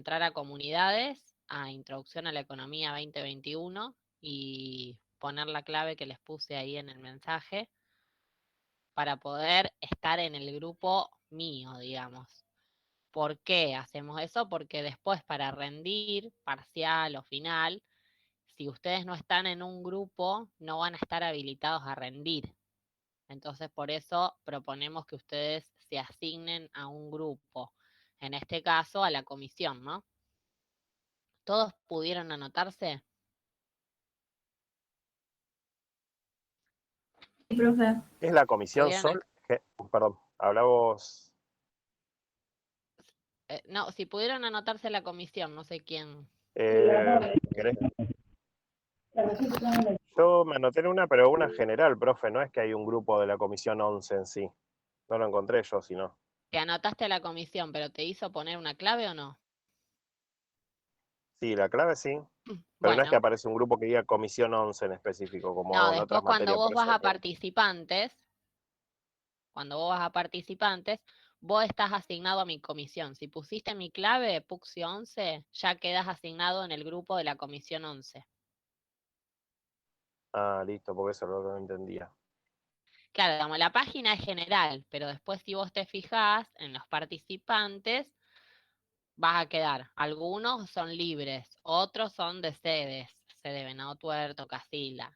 entrar a comunidades, a Introducción a la Economía 2021 y poner la clave que les puse ahí en el mensaje para poder estar en el grupo mío, digamos. ¿Por qué hacemos eso? Porque después para rendir parcial o final, si ustedes no están en un grupo, no van a estar habilitados a rendir. Entonces, por eso proponemos que ustedes se asignen a un grupo, en este caso a la comisión, ¿no? ¿Todos pudieron anotarse? Sí, profe. ¿Es la comisión ¿Pudieron? Sol? Perdón, hablamos. No, si pudieron anotarse a la comisión, no sé quién. ¿Querés? Yo me anoté en una, pero una general, profe, no es que hay un grupo de la comisión 11 en sí. No lo encontré yo, sino. Te anotaste a la comisión, pero ¿te hizo poner una clave o no? Sí, la clave sí, pero no es que Bueno, aparece un grupo que diga comisión 11 en específico, no, como en después otras materias, por eso cuando vos vas a participantes, vos estás asignado a mi comisión. Si pusiste mi clave, Puxio 11, ya quedas asignado en el grupo de la comisión 11. Ah, listo, porque eso es lo que no entendía. Claro, digamos, la página es general, pero después si vos te fijás en los participantes, vas a quedar. Algunos son libres, otros son de sedes, sede Venado Tuerto, Casilla.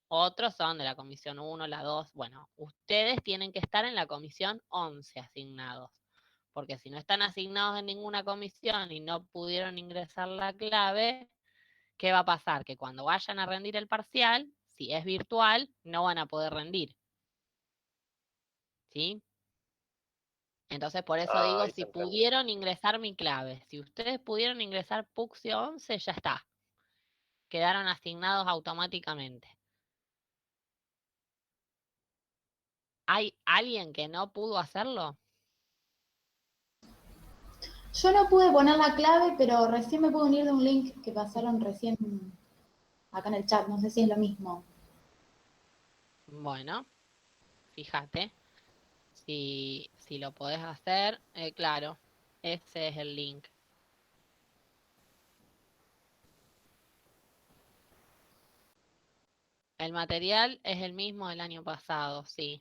Otros son de la comisión 1, la 2. Bueno, ustedes tienen que estar en la comisión 11 asignados, porque si no están asignados en ninguna comisión y no pudieron ingresar la clave, ¿qué va a pasar? Que cuando vayan a rendir el parcial, si es virtual, no van a poder rendir. ¿Sí? Entonces, por eso Ah, digo, ahí se si entendió. pudieron ingresar mi clave, si ustedes pudieron ingresar Puxio 11, ya está. Quedaron asignados automáticamente. ¿Hay alguien que no pudo hacerlo? Yo no pude poner la clave, pero recién me pude unir de un link que pasaron recién acá en el chat. No sé si es lo mismo. Bueno, fíjate. Si lo podés hacer, claro, ese es el link. El material es el mismo del año pasado, sí.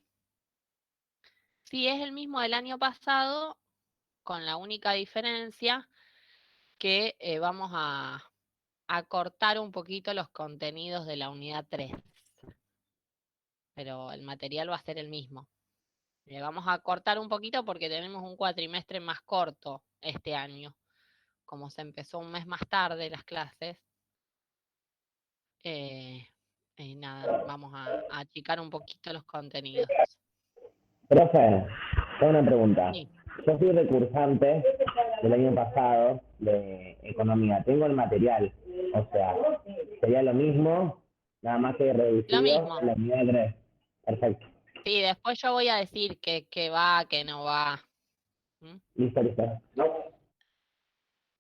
Sí, es el mismo del año pasado, con la única diferencia que vamos a cortar un poquito los contenidos de la unidad 3. Pero el material va a ser el mismo. Le vamos a cortar un poquito porque tenemos un cuatrimestre más corto este año. Como se empezó un mes más tarde las clases, nada, vamos a achicar un poquito los contenidos. Profe, tengo una pregunta. Sí, Yo soy recursante del año pasado de economía. Tengo el material, o sea, sería lo mismo, nada más que lo reducido mismo. la unidad 3. Perfecto. Sí, después yo voy a decir que va, que no va. ¿Mm? Listo, listo.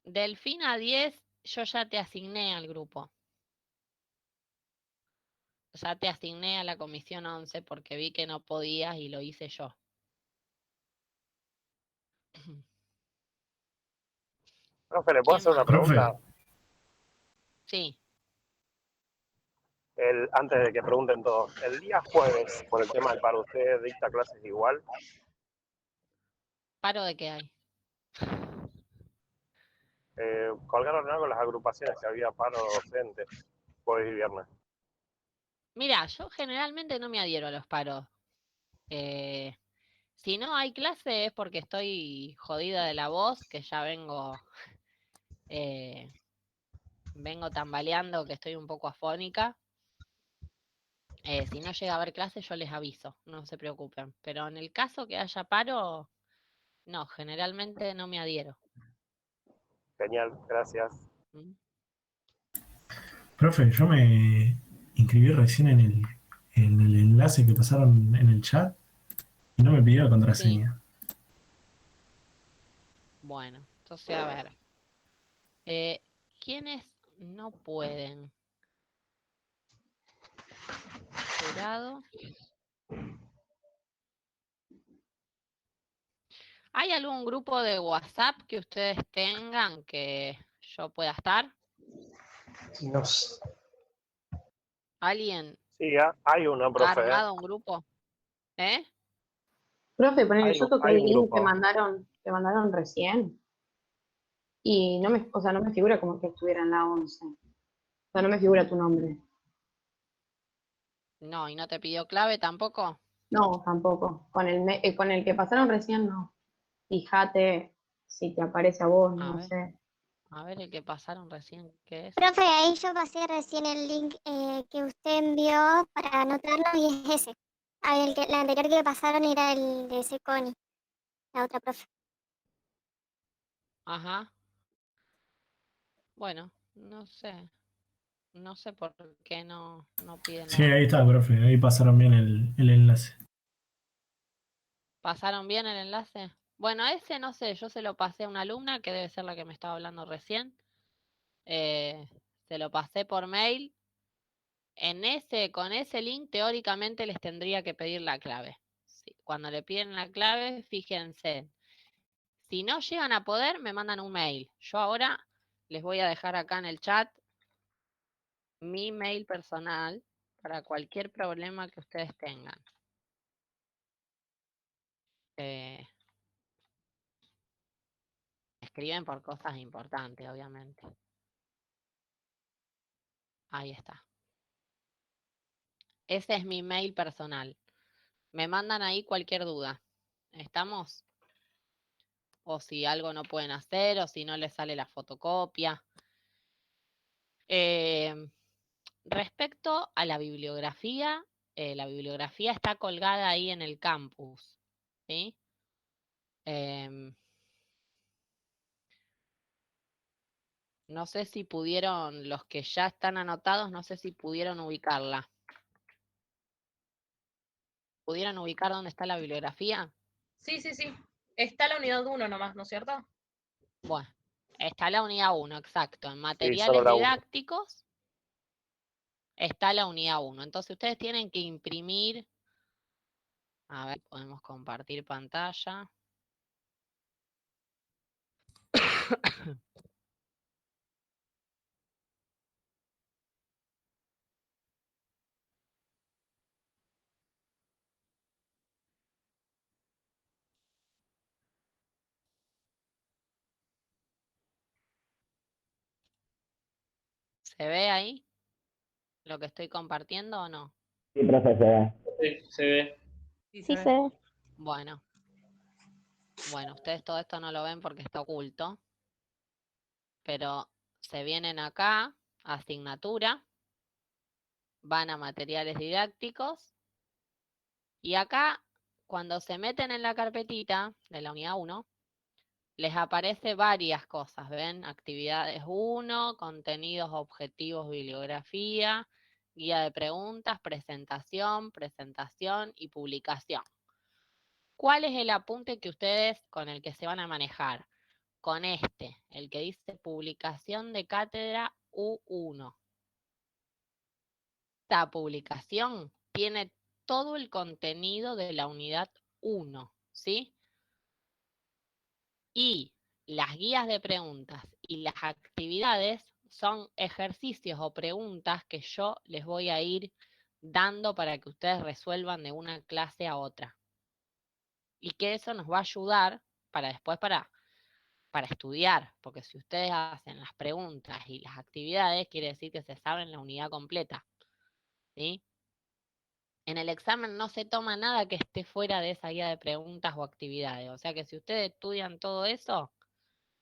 Del fin a 10, yo ya te asigné al grupo. Ya te asigné a la comisión 11 porque vi que no podías y lo hice yo. Profe, ¿le puedo ¿Quién hacer una más? pregunta? Profe, Sí, Antes de que pregunten todos. El día jueves, por el tema del paro, ¿usted dicta clases igual? ¿paro de qué hay? Colgaron algo las agrupaciones que había paro docente, jueves y viernes. Mira, yo generalmente no me adhiero a los paros. Eh, si no hay clase es porque estoy jodida de la voz, que ya eh, vengo tambaleando, que estoy un poco afónica. Si no llega a haber clase, yo les aviso, no se preocupen. Pero en el caso que haya paro, no, generalmente no me adhiero. Genial, gracias. ¿Mm? profe, yo me inscribí recién en el enlace que pasaron en el chat y no me pidió la Sí, contraseña. bueno, entonces a ver. Eh, ¿Quiénes no pueden? Jurado. ¿Hay algún grupo de WhatsApp que ustedes tengan que yo pueda estar? No sé. ¿Alguien Sí, hay uno, ha profe. armado un grupo? ¿Eh? Profe, ponele, yo toqué Hay el un link grupo. que mandaron recién y no me, o sea, no me figura como que estuviera en la 11. O sea, no me figura tu nombre. No, ¿y no te pidió clave tampoco? No, tampoco. Con el que pasaron recién, no. Fíjate si te aparece a vos, no sé. A ver el que pasaron recién, ¿qué es? Profe, ahí yo pasé recién el link que usted envió para anotarlo y es ese. Ah, la anterior que pasaron era el de Seconi, la otra profe. Ajá. Bueno, no sé. No sé por qué no piden Sí, la... ahí está, profe. Ahí pasaron bien el enlace. ¿Pasaron bien el enlace? Bueno, ese no sé, yo se lo pasé a una alumna que debe ser la que me estaba hablando recién. Se lo pasé por mail. Con ese link teóricamente les tendría que pedir la clave. Sí, cuando le piden la clave, fíjense. Si no llegan a poder, me mandan un mail. Yo ahora les voy a dejar acá en el chat mi mail personal para cualquier problema que ustedes tengan. Escriben por cosas importantes, obviamente. Ahí está. Ese es mi mail personal. Me mandan ahí cualquier duda. ¿Estamos? O si algo no pueden hacer, o si no les sale la fotocopia. Respecto a la bibliografía está colgada ahí en el campus. ¿Sí? No sé si pudieron, los que ya están anotados, no sé si pudieron ubicarla. ¿Pudieron ubicar dónde está la bibliografía? Sí. Está la unidad 1 nomás, ¿no es cierto? Bueno, está la unidad 1, exacto. En Sí, materiales solo la 1. didácticos está la unidad 1. Entonces ustedes tienen que imprimir. A ver, podemos compartir pantalla. ¿Se ve ahí lo que estoy compartiendo o no? Sí, profe, se ve. Sí, se ve. Sí, Sí, se ve. Bueno, ustedes todo esto no lo ven porque está oculto. Pero se vienen acá, asignatura, van a materiales didácticos. Y acá, cuando se meten en la carpetita de la unidad 1, les aparece varias cosas, ¿ven? Actividades 1, contenidos, objetivos, bibliografía, guía de preguntas, presentación y publicación. ¿Cuál es el apunte que ustedes con el que se van a manejar? Con este, el que dice publicación de cátedra U1. Esta publicación tiene todo el contenido de la unidad 1, ¿sí? Y las guías de preguntas y las actividades son ejercicios o preguntas que yo les voy a ir dando para que ustedes resuelvan de una clase a otra. Y que eso nos va a ayudar para después para estudiar, porque si ustedes hacen las preguntas y las actividades, quiere decir que se saben la unidad completa, ¿sí? En el examen no se toma nada que esté fuera de esa guía de preguntas o actividades, o sea que si ustedes estudian todo eso,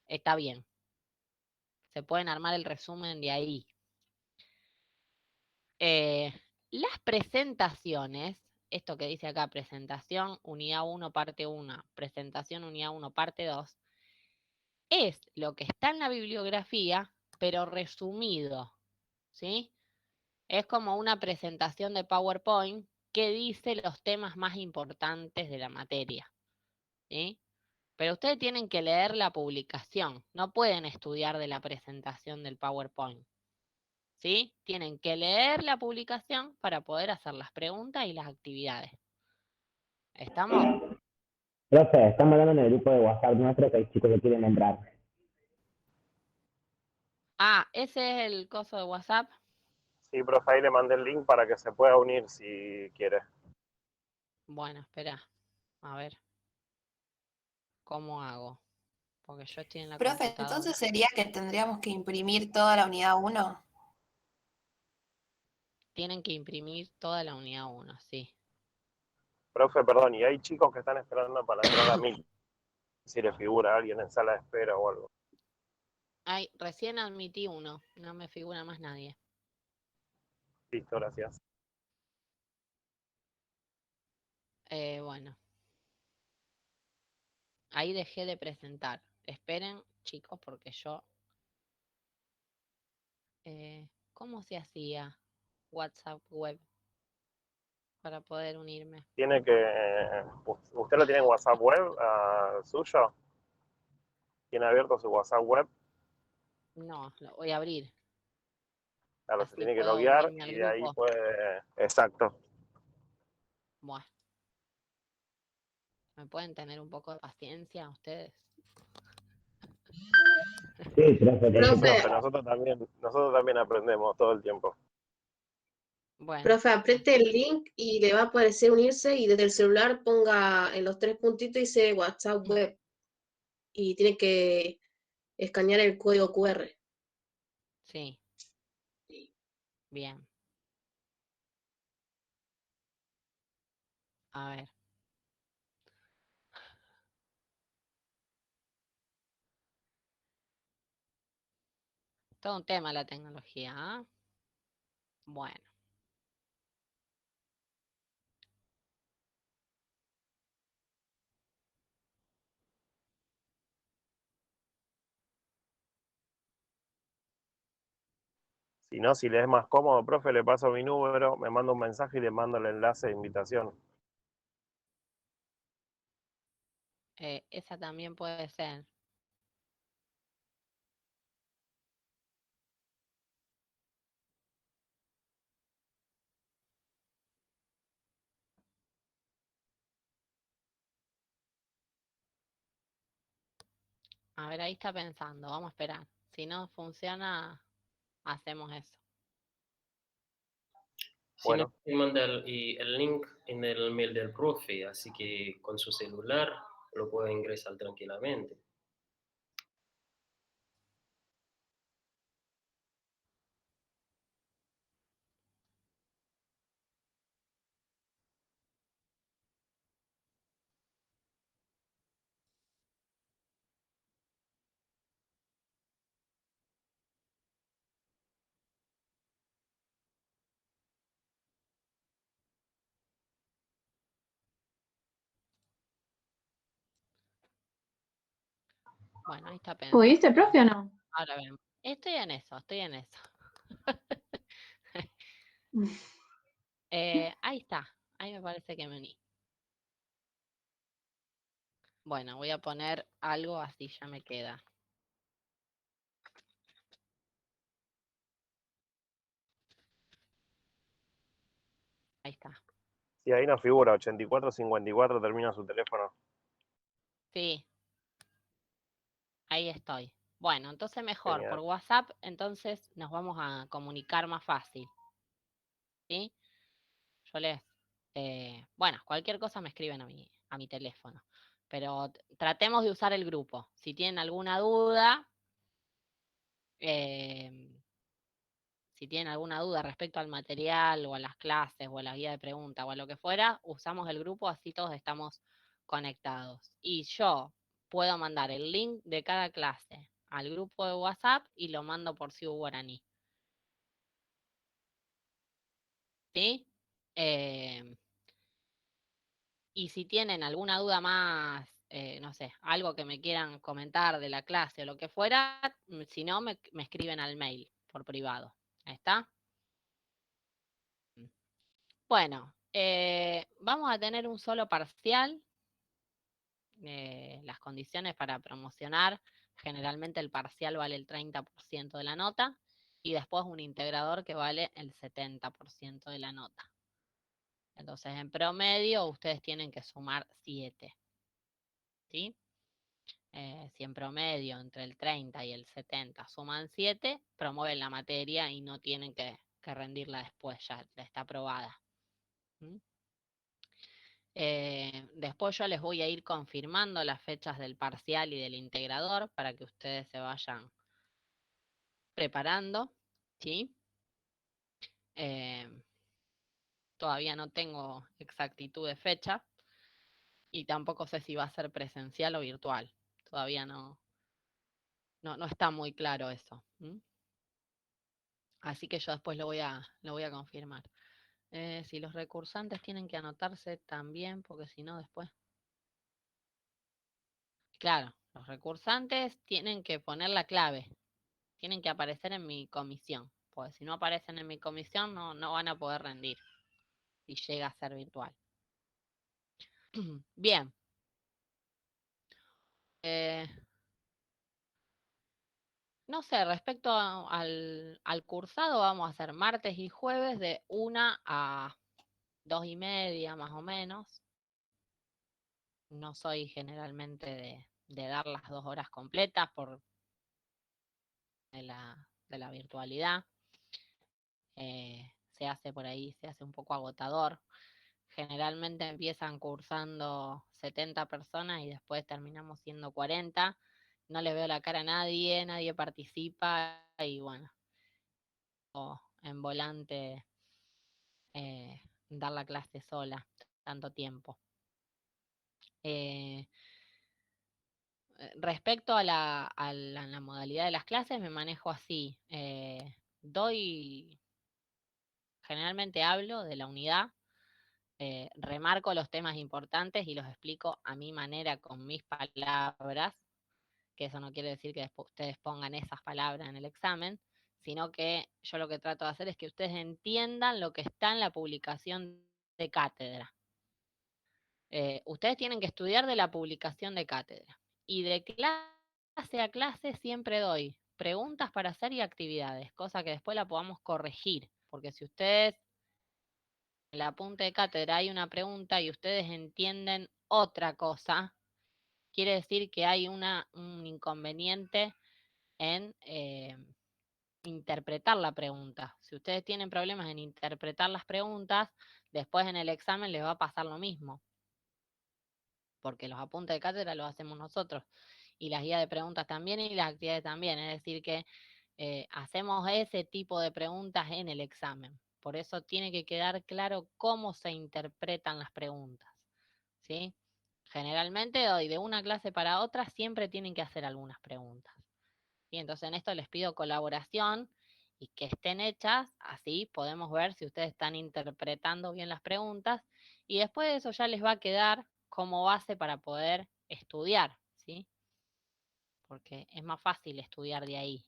está bien. Se pueden armar el resumen de ahí. Las presentaciones, esto que dice acá, presentación, unidad 1, parte 1, presentación, unidad 1, parte 2, es lo que está en la bibliografía, pero resumido, ¿sí? Es como una presentación de PowerPoint que dice los temas más importantes de la materia, ¿sí? Pero ustedes tienen que leer la publicación, no pueden estudiar de la presentación del PowerPoint, ¿sí? Tienen que leer la publicación para poder hacer las preguntas y las actividades. ¿Estamos? Profe, están hablando en el grupo de WhatsApp nuestro que hay chicos que quieren entrar. Ah, ese es el coso de WhatsApp. Sí, profe, ahí le mandé el link para que se pueda unir si quiere. Bueno, espera. A ver. ¿Cómo hago? Porque yo estoy en la Profe, computadora. entonces sería que tendríamos que imprimir toda la unidad 1. Tienen que imprimir toda la unidad 1, sí. Profe, perdón, y hay chicos que están esperando para entrar a 1000. Si le figura a alguien en sala de espera o algo. Ay, recién admití uno. No me figura más nadie. Listo, gracias. Bueno. Ahí dejé de presentar. Esperen, chicos, porque yo... ¿cómo se hacía WhatsApp web para poder unirme? Tiene que... ¿Usted lo tiene en WhatsApp web suyo? ¿Tiene abierto su WhatsApp web? No, lo voy a abrir. Claro, se Así tiene que puedo loguear unirme al y de ahí grupo. puede... Exacto. Bueno. ¿Me pueden tener un poco de paciencia ustedes? Sí, profe, Sí, Profe, profe, nosotros también aprendemos todo el tiempo. Bueno, profe, apriete el link y le va a aparecer unirse y desde el celular ponga en los 3 puntitos dice WhatsApp web y tiene que escanear el código QR. sí. Bien. A ver. Todo un tema la tecnología, ¿ah? Bueno. Si no, si le es más cómodo, profe, le paso mi número, me manda un mensaje y le mando el enlace de invitación. Esa también puede ser. A ver, ahí está pensando. Vamos a esperar. Si no funciona, hacemos eso. Si no, Bueno, te manda el link en el mail del profe, así que con su celular lo puede ingresar tranquilamente. Bueno, ahí está pensando. ¿Pudiste, profe, o no? Ahora vemos. Estoy en eso, estoy en eso. Ahí está. Ahí me parece que me uní. Bueno, voy a poner algo así ya me queda. Ahí está. si ahí nos figura 8454, termina su teléfono. Sí. Ahí estoy. Bueno, entonces mejor, por Genial. WhatsApp, entonces nos vamos a comunicar más fácil. ¿Sí? Yo les... bueno, cualquier cosa me escriben a mi teléfono. Pero tratemos de usar el grupo. Si tienen alguna duda, si tienen alguna duda respecto al material o a las clases o a la guía de preguntas o a lo que fuera, usamos el grupo, así todos estamos conectados. Y yo puedo mandar el link de cada clase al grupo de WhatsApp y lo mando por Ciu Guaraní. ¿Sí? Y si tienen alguna duda más, no sé, algo que me quieran comentar de la clase o lo que fuera, si no, me escriben al mail por privado. ¿Ahí está? Bueno, vamos a tener un solo parcial. Las condiciones para promocionar, generalmente el parcial vale el 30% de la nota y después un integrador que vale el 70% de la nota. Entonces, en promedio, ustedes tienen que sumar 7. ¿sí? Si en promedio entre el 30 y el 70 suman 7, promueven la materia y no tienen que rendirla después, ya está aprobada. ¿Mm? Después yo les voy a ir confirmando las fechas del parcial y del integrador para que ustedes se vayan preparando, ¿sí? Todavía no tengo exactitud de fecha y tampoco sé si va a ser presencial o virtual. Todavía no está muy claro eso. ¿Mm? Así que yo después lo voy a confirmar. Si los recursantes tienen que anotarse también, porque si no después... Claro, los recursantes tienen que poner la clave, tienen que aparecer en mi comisión, porque si no aparecen en mi comisión no van a poder rendir, si llega a ser virtual. Bien. No sé, respecto al cursado, vamos a hacer martes y jueves de 1 a 2:30, más o menos. No soy generalmente de dar las 2 horas completas por de la virtualidad. Se hace por ahí, se hace un poco agotador. Generalmente empiezan cursando 70 personas y después terminamos siendo 40. No les veo la cara a nadie participa y bueno, en volante dar la clase sola tanto tiempo. Respecto a la modalidad de las clases, me manejo así. Generalmente hablo de la unidad, remarco los temas importantes y los explico a mi manera, con mis palabras, que eso no quiere decir que después ustedes pongan esas palabras en el examen, sino que yo lo que trato de hacer es que ustedes entiendan lo que está en la publicación de cátedra. Ustedes tienen que estudiar de la publicación de cátedra. Y de clase a clase siempre doy preguntas para hacer y actividades, cosa que después la podamos corregir. Porque si ustedes en la apunte de cátedra hay una pregunta y ustedes entienden otra cosa, quiere decir que hay un inconveniente en interpretar la pregunta. Si ustedes tienen problemas en interpretar las preguntas, después en el examen les va a pasar lo mismo. Porque los apuntes de cátedra los hacemos nosotros, y las guías de preguntas también, y las actividades también, es decir que hacemos ese tipo de preguntas en el examen, por eso tiene que quedar claro cómo se interpretan las preguntas, ¿sí? Generalmente hoy de una clase para otra siempre tienen que hacer algunas preguntas, y entonces en esto les pido colaboración y que estén hechas, así podemos ver si ustedes están interpretando bien las preguntas, y después de eso ya les va a quedar como base para poder estudiar, ¿sí? Porque es más fácil estudiar de ahí.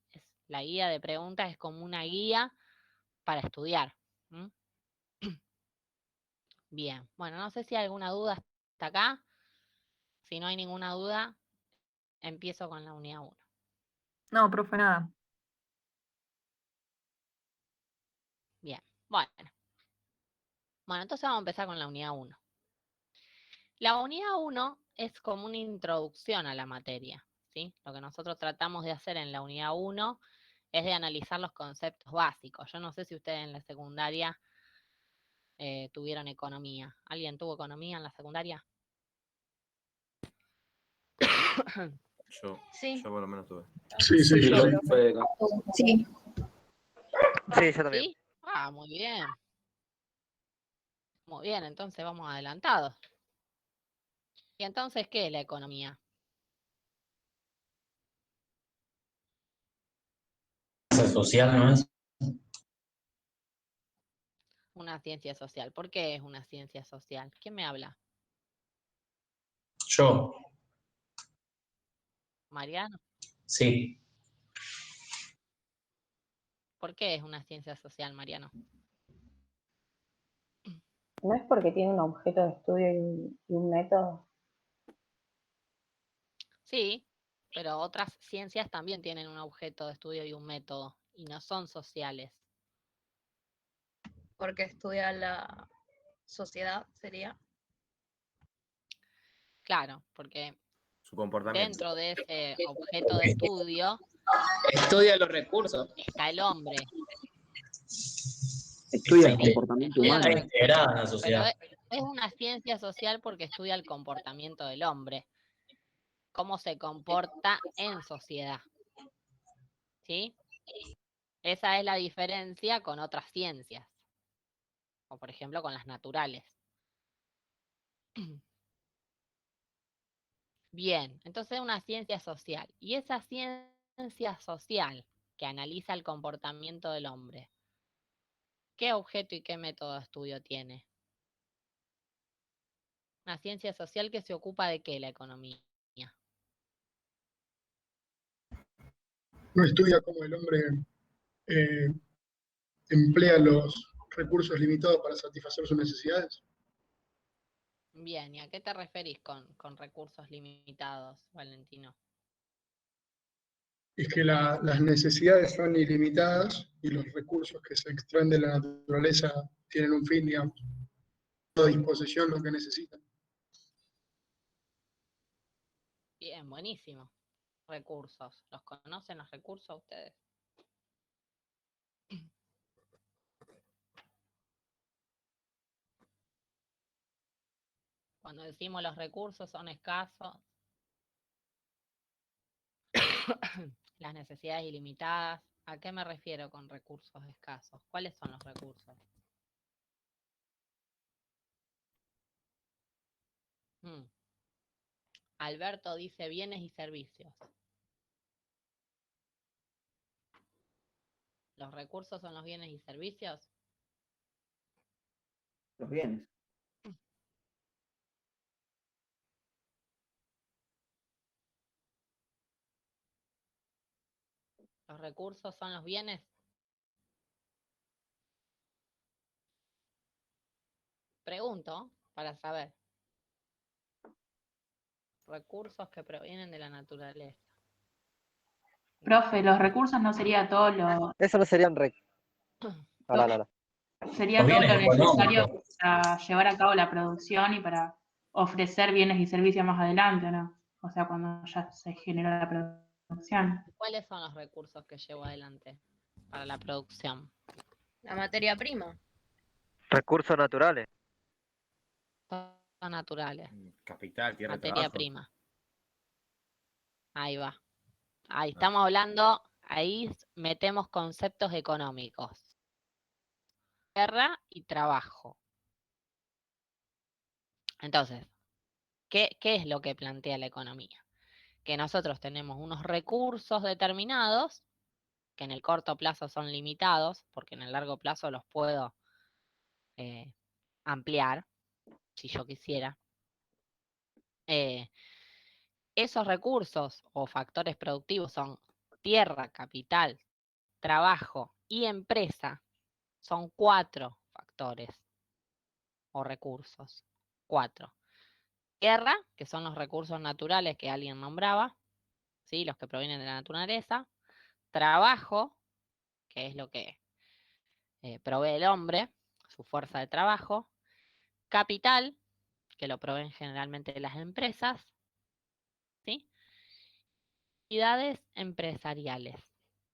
La guía de preguntas es como una guía para estudiar. ¿Mm? Bien, bueno, no sé si hay alguna duda hasta acá. Si no hay ninguna duda, empiezo con la unidad 1. No, profe, nada. Bien, bueno. Bueno, entonces vamos a empezar con la unidad 1. La unidad 1 es como una introducción a la materia, ¿sí? Lo que nosotros tratamos de hacer en la unidad 1 es de analizar los conceptos básicos. Yo no sé si ustedes en la secundaria tuvieron economía. ¿Alguien tuvo economía en la secundaria? Yo por lo menos tuve. Sí, Sí, yo. fue Sí. Sí, yo también. ¿Sí? Ah, muy bien. Muy bien, entonces vamos adelantados. ¿Y entonces qué es la economía? Social, ¿no es? Una ciencia social. ¿Por qué es una ciencia social? ¿Quién me habla? Yo, ¿Mariano? sí. ¿Por qué es una ciencia social, Mariano? ¿No es porque tiene un objeto de estudio y un método? Sí, pero otras ciencias también tienen un objeto de estudio y un método, y no son sociales. Porque estudia la sociedad, sería. Claro, porque su comportamiento. dentro de ese objeto de estudio Estudia los recursos. está el hombre. Estudia el Sí, comportamiento estudia humano. los Está integrada en la recursos, pero sociedad. es una ciencia social porque estudia el comportamiento del hombre, cómo se comporta en sociedad. ¿Sí? Esa es la diferencia con otras ciencias, o por ejemplo con las naturales. Bien, entonces es una ciencia social. Y esa ciencia social que analiza el comportamiento del hombre, ¿qué objeto y qué método de estudio tiene? Una ciencia social que se ocupa de qué, la economía. No estudia cómo el hombre eh, emplea los recursos limitados para satisfacer sus necesidades. Bien, ¿y a qué te referís con recursos limitados, Valentino? Es que las necesidades son ilimitadas y los recursos que se extraen de la naturaleza tienen un fin, digamos, a disposición lo que necesitan. Bien, buenísimo. Recursos. ¿Los conocen los recursos ustedes? Cuando decimos los recursos son escasos, las necesidades ilimitadas, ¿a qué me refiero con recursos escasos? ¿Cuáles son los recursos? Alberto dice bienes y servicios. ¿Los recursos son los bienes y servicios? Los bienes. ¿Los recursos son los bienes? Pregunto para saber. Recursos que provienen de la naturaleza. Profe, los recursos no sería todo lo, Eso no serían sería todo lo necesario para llevar a cabo la producción y para ofrecer bienes y servicios más adelante, ¿no? O sea, cuando ya se generó la producción. ¿Cuáles son los recursos que llevo adelante para la producción? La materia prima. Recursos naturales. Son naturales. Capital, tierra, Materia trabajo. prima. Ahí va. Ahí estamos hablando, ahí metemos conceptos económicos. Tierra y trabajo. Entonces, ¿qué es lo que plantea la economía? Que nosotros tenemos unos recursos determinados, que en el corto plazo son limitados, porque en el largo plazo los puedo ampliar, si yo quisiera. Esos recursos o factores productivos son tierra, capital, trabajo y empresa. Son 4 factores o recursos. 4. Tierra, que son los recursos naturales que alguien nombraba, ¿sí? Los que provienen de la naturaleza. Trabajo, que es lo que provee el hombre, su fuerza de trabajo. Capital, que lo proveen generalmente las empresas. ¿Sí? Actividades empresariales.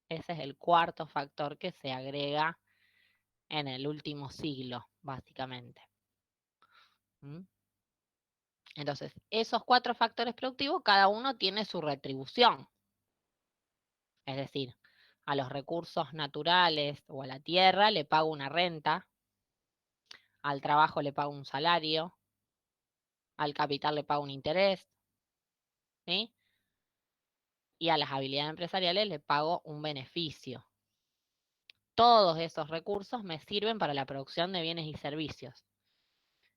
Ese es el 4º factor que se agrega en el último siglo, básicamente. Entonces, esos 4 factores productivos, cada uno tiene su retribución. Es decir, a los recursos naturales o a la tierra le pago una renta, al trabajo le pago un salario, al capital le pago un interés, ¿sí? Y a las habilidades empresariales le pago un beneficio. Todos esos recursos me sirven para la producción de bienes y servicios.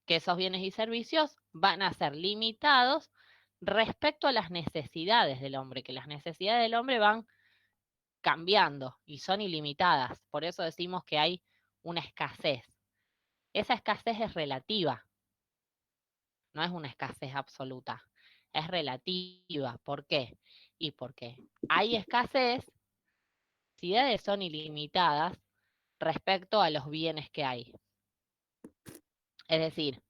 Que esos bienes y servicios van a ser limitados respecto a las necesidades del hombre, que las necesidades del hombre van cambiando y son ilimitadas. Por eso decimos que hay una escasez. Esa escasez es relativa, no es una escasez absoluta, es relativa. ¿Por qué? Y porque hay escasez, las necesidades son ilimitadas respecto a los bienes que hay. Es decir,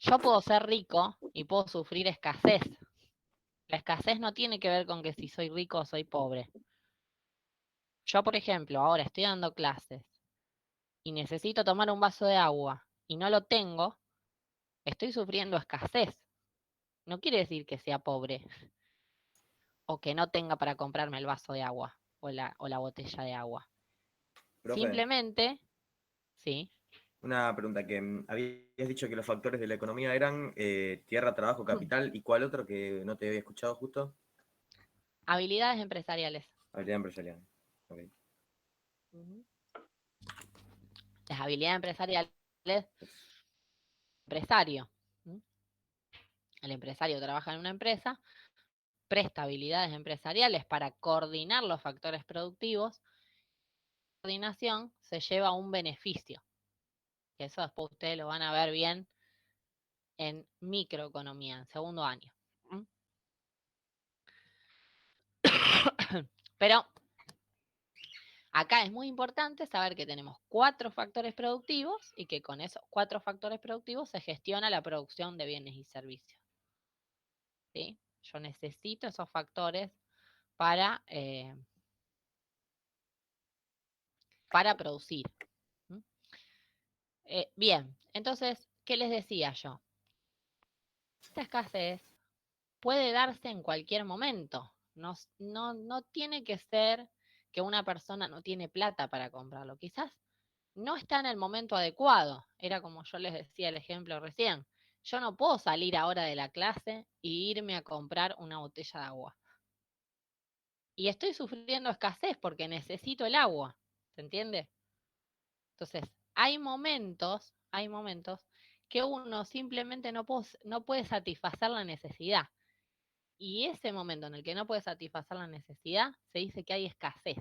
yo puedo ser rico y puedo sufrir escasez, La escasez no tiene que ver con que si soy rico o soy pobre. Yo, por ejemplo, ahora estoy dando clases y necesito tomar un vaso de agua y no lo tengo, estoy sufriendo escasez. No quiere decir que sea pobre o que no tenga para comprarme el vaso de agua o la botella de agua. Profe, Simplemente, sí. una pregunta que habías dicho que los factores de la economía eran tierra, trabajo, capital, ¿y cuál otro que no te había escuchado justo? Habilidades empresariales. Habilidad empresarial. Okay. Las habilidades empresariales, empresario. El empresario trabaja en una empresa, presta habilidades empresariales para coordinar los factores productivos. La coordinación se lleva un beneficio. Que eso después ustedes lo van a ver bien en microeconomía, en segundo año. Pero acá es muy importante saber que tenemos 4 factores productivos y que con esos 4 factores productivos se gestiona la producción de bienes y servicios. ¿Sí? Yo necesito esos factores para producir. Bien, entonces, ¿qué les decía yo? Esta escasez puede darse en cualquier momento. No tiene que ser que una persona no tiene plata para comprarlo. Quizás no está en el momento adecuado. Era como yo les decía el ejemplo recién. Yo no puedo salir ahora de la clase y irme a comprar una botella de agua. Y estoy sufriendo escasez porque necesito el agua. ¿Se entiende? Entonces, hay momentos que uno simplemente no puede satisfacer la necesidad. Y ese momento en el que no puede satisfacer la necesidad, se dice que hay escasez.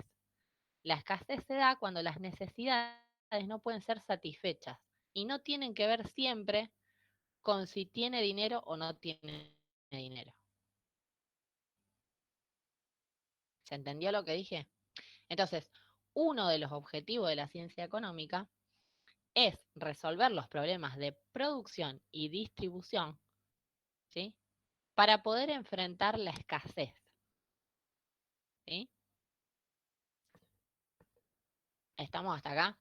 La escasez se da cuando las necesidades no pueden ser satisfechas y no tienen que ver siempre con si tiene dinero o no tiene dinero. ¿Se entendió lo que dije? Entonces, uno de los objetivos de la ciencia económica es resolver los problemas de producción y distribución, ¿sí? Para poder enfrentar la escasez, ¿sí? ¿Estamos hasta acá?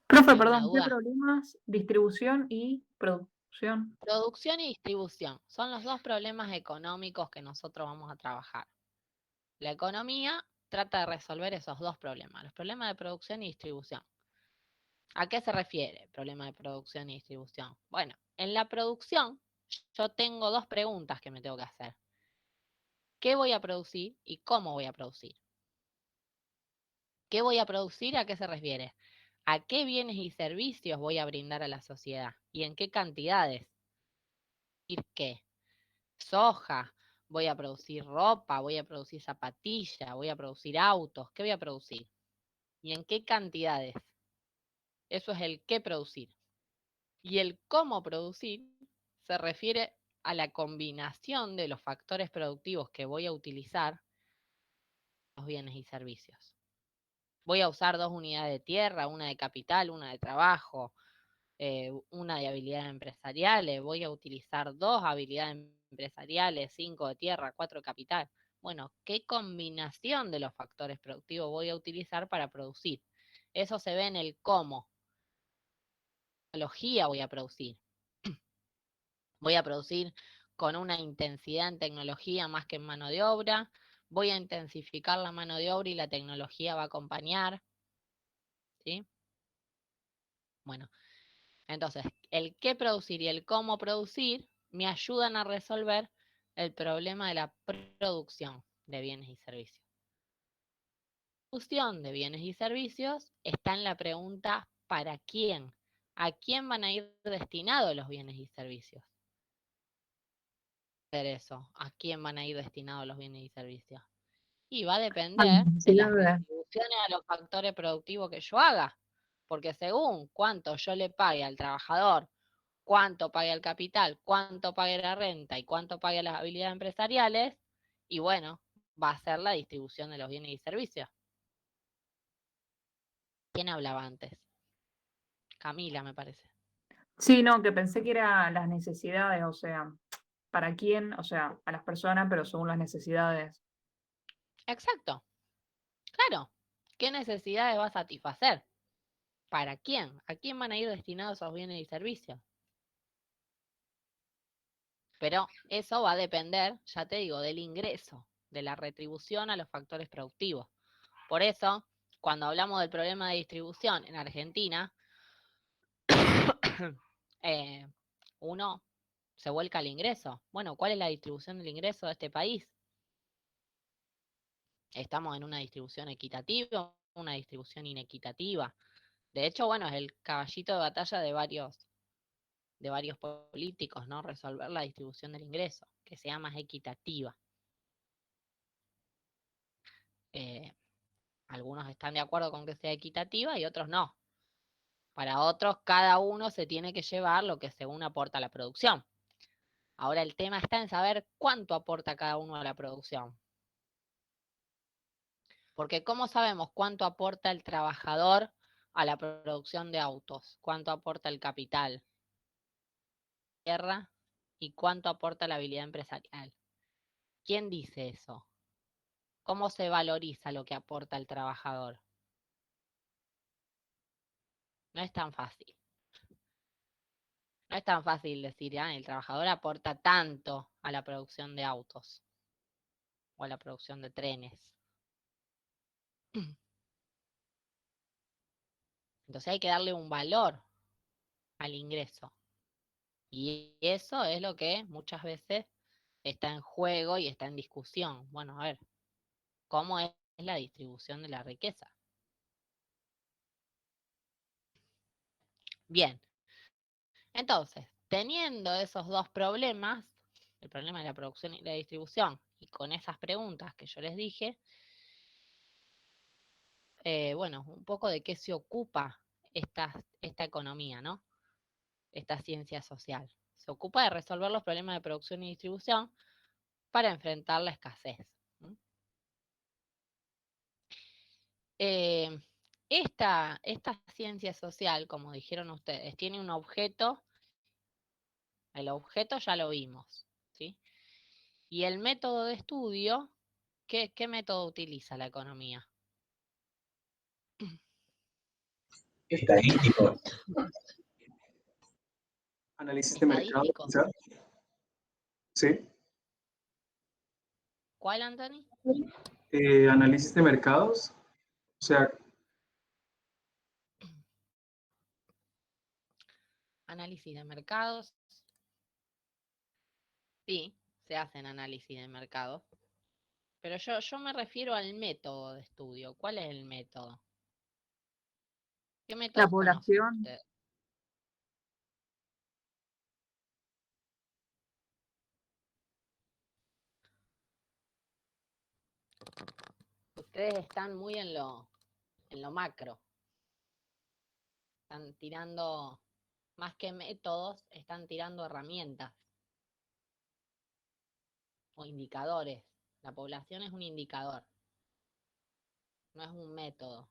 Profe, ¿Alguna perdón, ¿qué duda? problemas? Distribución y producción. Producción y distribución son los 2 problemas económicos que nosotros vamos a trabajar. La economía trata de resolver esos 2 problemas, los problemas de producción y distribución. ¿A qué se refiere problema de producción y distribución? Bueno, en la producción yo tengo 2 preguntas que me tengo que hacer. ¿Qué voy a producir y cómo voy a producir? ¿Qué voy a producir? ¿A qué se refiere? ¿A qué bienes y servicios voy a brindar a la sociedad? ¿Y en qué cantidades? ¿Y qué? Soja, voy a producir ropa, voy a producir zapatillas, voy a producir autos. ¿Qué voy a producir? ¿Y en qué cantidades? Eso es el qué producir. Y el cómo producir se refiere a la combinación de los factores productivos que voy a utilizar los bienes y servicios. Voy a usar 2 unidades de tierra, una de capital, una de trabajo, una de habilidades empresariales, voy a utilizar 2 habilidades empresariales, 5 de tierra, 4 de capital. Bueno, ¿qué combinación de los factores productivos voy a utilizar para producir? Eso se ve en el cómo. ¿Qué tecnología voy a producir? Voy a producir con una intensidad en tecnología más que en mano de obra. Voy a intensificar la mano de obra y la tecnología va a acompañar. ¿Sí? Bueno, entonces, el qué producir y el cómo producir me ayudan a resolver el problema de la producción de bienes y servicios. La producción de bienes y servicios está en la pregunta ¿para quién? ¿A quién van a ir destinados los bienes y servicios? Eso, ¿a quién van a ir destinados los bienes y servicios? Y va a depender de las retribuciones a los factores productivos que yo haga, porque según cuánto yo le pague al trabajador, cuánto pague el capital, cuánto pague la renta y cuánto pague las habilidades empresariales, y bueno, va a ser la distribución de los bienes y servicios. ¿Quién hablaba antes? Camila, me parece. Sí, no, que pensé que eran las necesidades, o sea, para quién, o sea, a las personas, pero según las necesidades. Exacto. Claro. ¿Qué necesidades va a satisfacer? ¿Para quién? ¿A quién van a ir destinados esos bienes y servicios? Pero eso va a depender, ya te digo, del ingreso, de la retribución a los factores productivos. Por eso, cuando hablamos del problema de distribución en Argentina, uno se vuelca al ingreso. Bueno, ¿cuál es la distribución del ingreso de este país? ¿Estamos en una distribución equitativa o una distribución inequitativa? De hecho, bueno, es el caballito de batalla de varios políticos, ¿no? Resolver la distribución del ingreso, que sea más equitativa. Algunos están de acuerdo con que sea equitativa y otros no. Para otros, cada uno se tiene que llevar lo que según aporta a la producción. Ahora el tema está en saber cuánto aporta cada uno a la producción. Porque ¿cómo sabemos cuánto aporta el trabajador a la producción de autos? ¿Cuánto aporta el capital? Tierra y cuánto aporta la habilidad empresarial. ¿Quién dice eso? ¿Cómo se valoriza lo que aporta el trabajador? No es tan fácil. No es tan fácil decir, el trabajador aporta tanto a la producción de autos o a la producción de trenes. Entonces hay que darle un valor al ingreso. Y eso es lo que muchas veces está en juego y está en discusión. Bueno, a ver, ¿cómo es la distribución de la riqueza? Bien, entonces, teniendo esos dos problemas, el problema de la producción y la distribución, y con esas preguntas que yo les dije, bueno, un poco de qué se ocupa esta economía, ¿no? Esta ciencia social. Se ocupa de resolver los problemas de producción y distribución para enfrentar la escasez. Esta ciencia social, como dijeron ustedes, tiene un objeto. El objeto ya lo vimos, ¿sí? Y el método de estudio, ¿qué método utiliza la economía? Estadístico. Análisis de mercado, Estadístico. quizás. Sí. ¿Cuál, Anthony? Análisis de mercados. O sea, Análisis de mercados. Sí, se hacen análisis de mercados. Pero yo me refiero al método de estudio. ¿Cuál es el método? ¿Qué La métodos conocen población. ustedes? Ustedes están muy en lo macro. Están tirando, más que métodos, están tirando herramientas o indicadores. La población es un indicador, no es un método.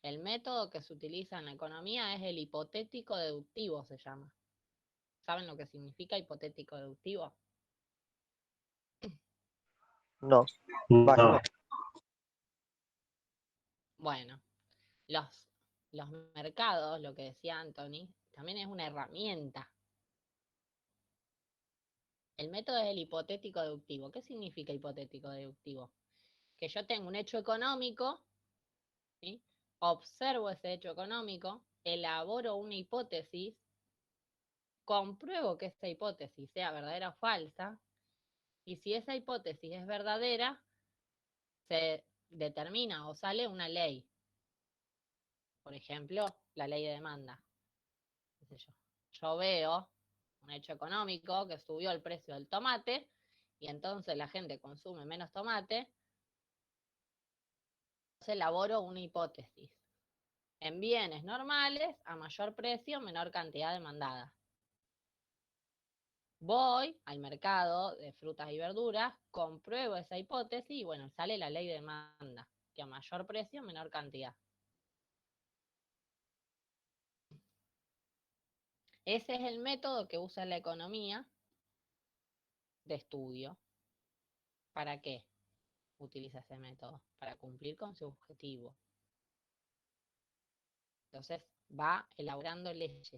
El método que se utiliza en la economía es el hipotético deductivo, se llama. ¿Saben lo que significa hipotético deductivo? No. No. Bueno, los mercados, lo que decía Anthony, también es una herramienta. El método es el hipotético deductivo. ¿Qué significa hipotético deductivo? Que yo tengo un hecho económico, ¿sí? Observo ese hecho económico, elaboro una hipótesis, compruebo que esa hipótesis sea verdadera o falsa, y si esa hipótesis es verdadera, se determina o sale una ley. Por ejemplo, la ley de demanda. ¿Qué sé yo? Yo veo un hecho económico que subió el precio del tomate y entonces la gente consume menos tomate. Entonces elaboro una hipótesis. En bienes normales, a mayor precio, menor cantidad demandada. Voy al mercado de frutas y verduras, compruebo esa hipótesis y bueno, sale la ley de demanda, que a mayor precio, menor cantidad. Ese es el método que usa la economía de estudio. ¿Para qué utiliza ese método? Para cumplir con su objetivo. Entonces va elaborando leyes,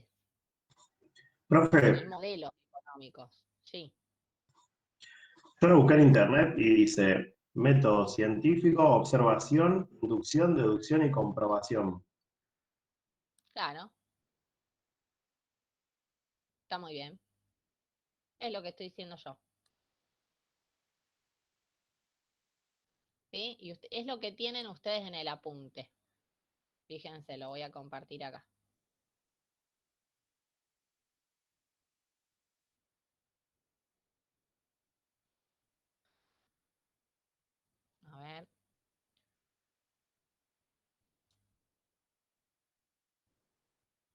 Profe, modelos económicos. Sí, yo lo busqué en internet y dice método científico, observación, inducción, deducción y comprobación. claro, está muy bien. Es lo que estoy diciendo yo. ¿Sí? Y es lo que tienen ustedes en el apunte. Fíjense, lo voy a compartir acá. A ver.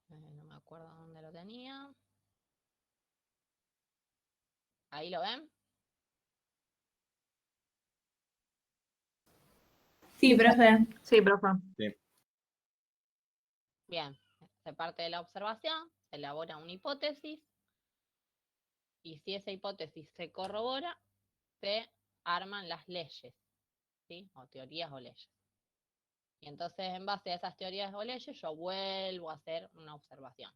No me acuerdo dónde lo tenía. ¿Ahí lo ven? Sí, profe. Sí, profe. Sí. Bien, se parte de la observación, se elabora una hipótesis y si esa hipótesis se corrobora, se arman las leyes, ¿sí? O teorías o leyes. Y entonces en base a esas teorías o leyes yo vuelvo a hacer una observación.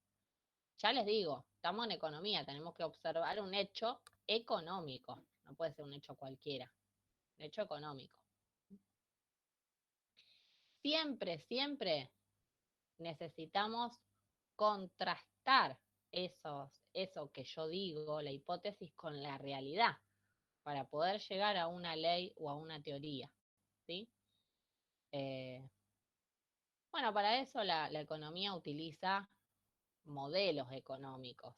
Ya les digo, estamos en economía, tenemos que observar un hecho económico, no puede ser un hecho cualquiera, un hecho económico. Siempre necesitamos contrastar eso que yo digo, la hipótesis, con la realidad, para poder llegar a una ley o a una teoría, ¿sí? Bueno, para eso la economía utiliza modelos económicos,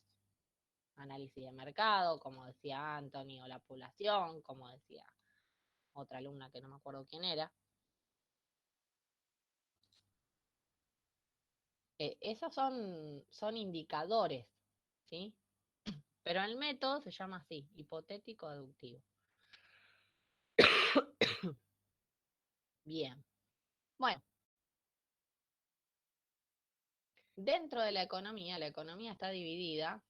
análisis de mercado, como decía Anthony, o la población, como decía otra alumna que no me acuerdo quién era. Esos son indicadores, ¿sí? Pero el método se llama así, hipotético-deductivo. Bien. Bueno. Dentro de la economía está dividida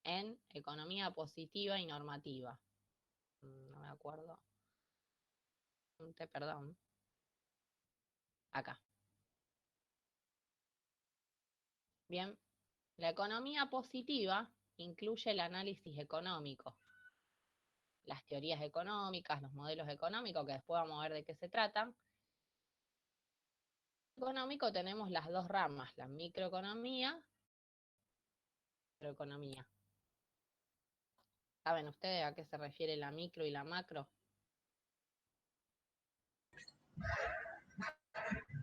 en economía positiva y normativa. No me acuerdo. Perdón. Acá. Bien. La economía positiva incluye el análisis económico, las teorías económicas, los modelos económicos, que después vamos a ver de qué se tratan. En económico tenemos las dos ramas, la microeconomía y la macroeconomía. ¿Saben ustedes a qué se refiere la micro y la macro?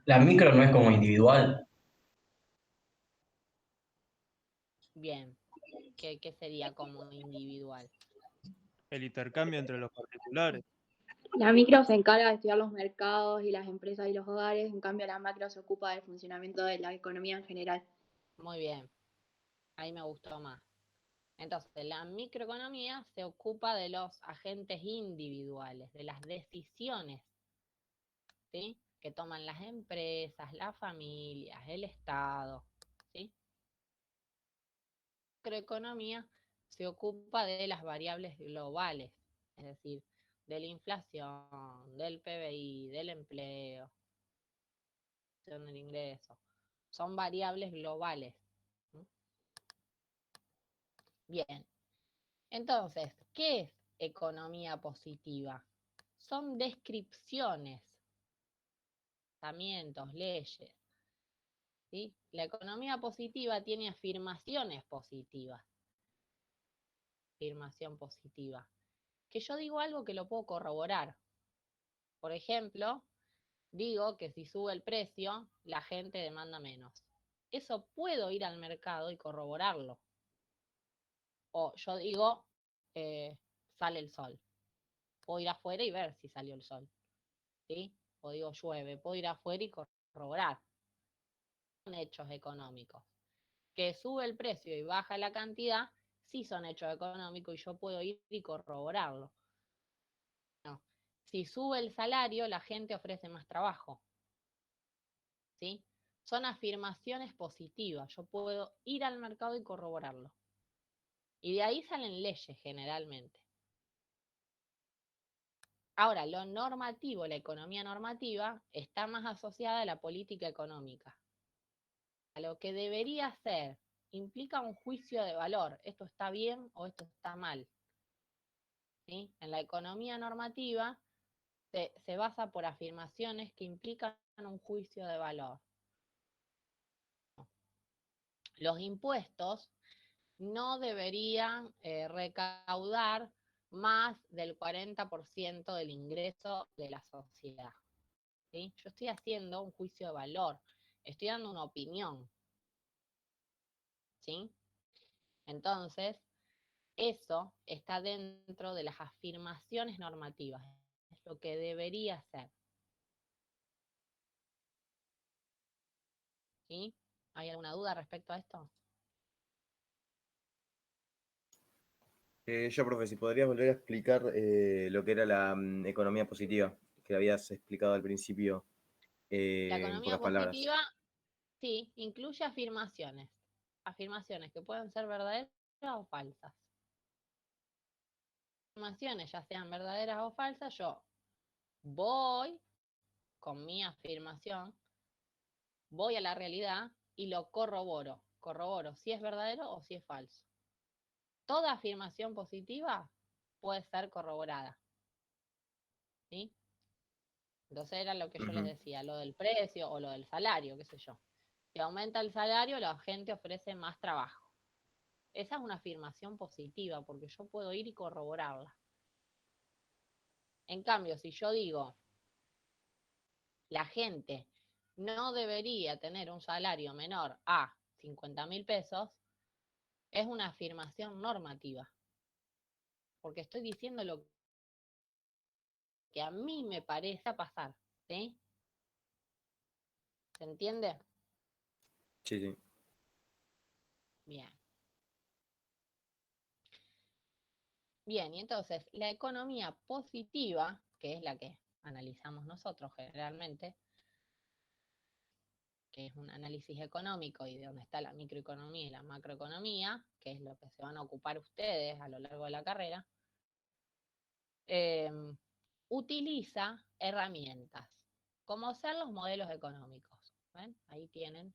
La micro no es como individual. Bien. ¿Qué sería como individual? El intercambio entre los particulares. La micro se encarga de estudiar los mercados y las empresas y los hogares, en cambio la macro se ocupa del funcionamiento de la economía en general. Muy bien, ahí me gustó más. Entonces, la microeconomía se ocupa de los agentes individuales, de las decisiones, ¿sí?, que toman las empresas, las familias, el Estado, ¿sí? La macroeconomía se ocupa de las variables globales, es decir, de la inflación, del PBI, del empleo, del ingreso. Son variables globales. Bien. Entonces, ¿qué es economía positiva? Son descripciones, pensamientos, leyes, ¿sí? La economía positiva tiene afirmaciones positivas. Afirmación positiva. Que yo digo algo que lo puedo corroborar. Por ejemplo, digo que si sube el precio, la gente demanda menos. Eso puedo ir al mercado y corroborarlo. O yo digo, sale el sol. Puedo ir afuera y ver si salió el sol, ¿sí? O digo llueve, puedo ir afuera y corroborar. Son hechos económicos. Que sube el precio y baja la cantidad, sí son hechos económicos y yo puedo ir y corroborarlo. No. Si sube el salario, la gente ofrece más trabajo, ¿sí? Son afirmaciones positivas, yo puedo ir al mercado y corroborarlo. Y de ahí salen leyes generalmente. Ahora, lo normativo, la economía normativa, está más asociada a la política económica. A lo que debería ser, implica un juicio de valor. Esto está bien o esto está mal. ¿Sí? En la economía normativa se basa por afirmaciones que implican un juicio de valor. Los impuestos no deberían recaudar más del 40% del ingreso de la sociedad. ¿Sí? Yo estoy haciendo un juicio de valor, estoy dando una opinión. ¿Sí? Entonces, eso está dentro de las afirmaciones normativas, es lo que debería ser. ¿Sí? ¿Hay alguna duda respecto a esto? Yo, profe, si podrías volver a explicar lo que era la economía positiva, que habías explicado al principio La en economía pocas palabras. positiva, sí, incluye afirmaciones. Afirmaciones que pueden ser verdaderas o falsas. Afirmaciones, ya sean verdaderas o falsas, yo voy con mi afirmación, voy a la realidad y lo corroboro. Corroboro si es verdadero o si es falso. Toda afirmación positiva puede ser corroborada. ¿Sí? Entonces era lo que yo les decía, lo del precio o lo del salario, qué sé yo. Si aumenta el salario, la gente ofrece más trabajo. Esa es una afirmación positiva, porque yo puedo ir y corroborarla. En cambio, si yo digo, la gente no debería tener un salario menor a 50.000 pesos, es una afirmación normativa. Porque estoy diciendo lo que a mí me parece pasar. ¿Sí? ¿Se entiende? Sí, sí. Bien. Bien, y entonces la economía positiva, que es la que analizamos nosotros generalmente, que es un análisis económico y de donde está la microeconomía y la macroeconomía, que es lo que se van a ocupar ustedes a lo largo de la carrera, utiliza herramientas, como ser los modelos económicos. ¿Ven? Ahí tienen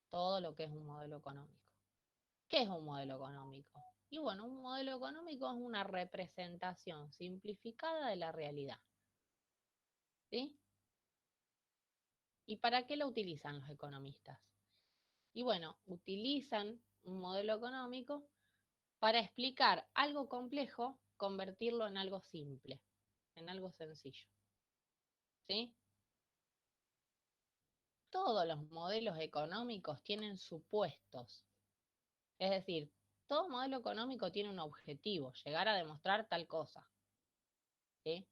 todo lo que es un modelo económico. ¿Qué es un modelo económico? Y bueno, un modelo económico es una representación simplificada de la realidad. ¿Sí? ¿Y para qué lo utilizan los economistas? Y bueno, utilizan un modelo económico para explicar algo complejo, convertirlo en algo simple, en algo sencillo. ¿Sí? Todos los modelos económicos tienen supuestos. Es decir, todo modelo económico tiene un objetivo, llegar a demostrar tal cosa. ¿Sí?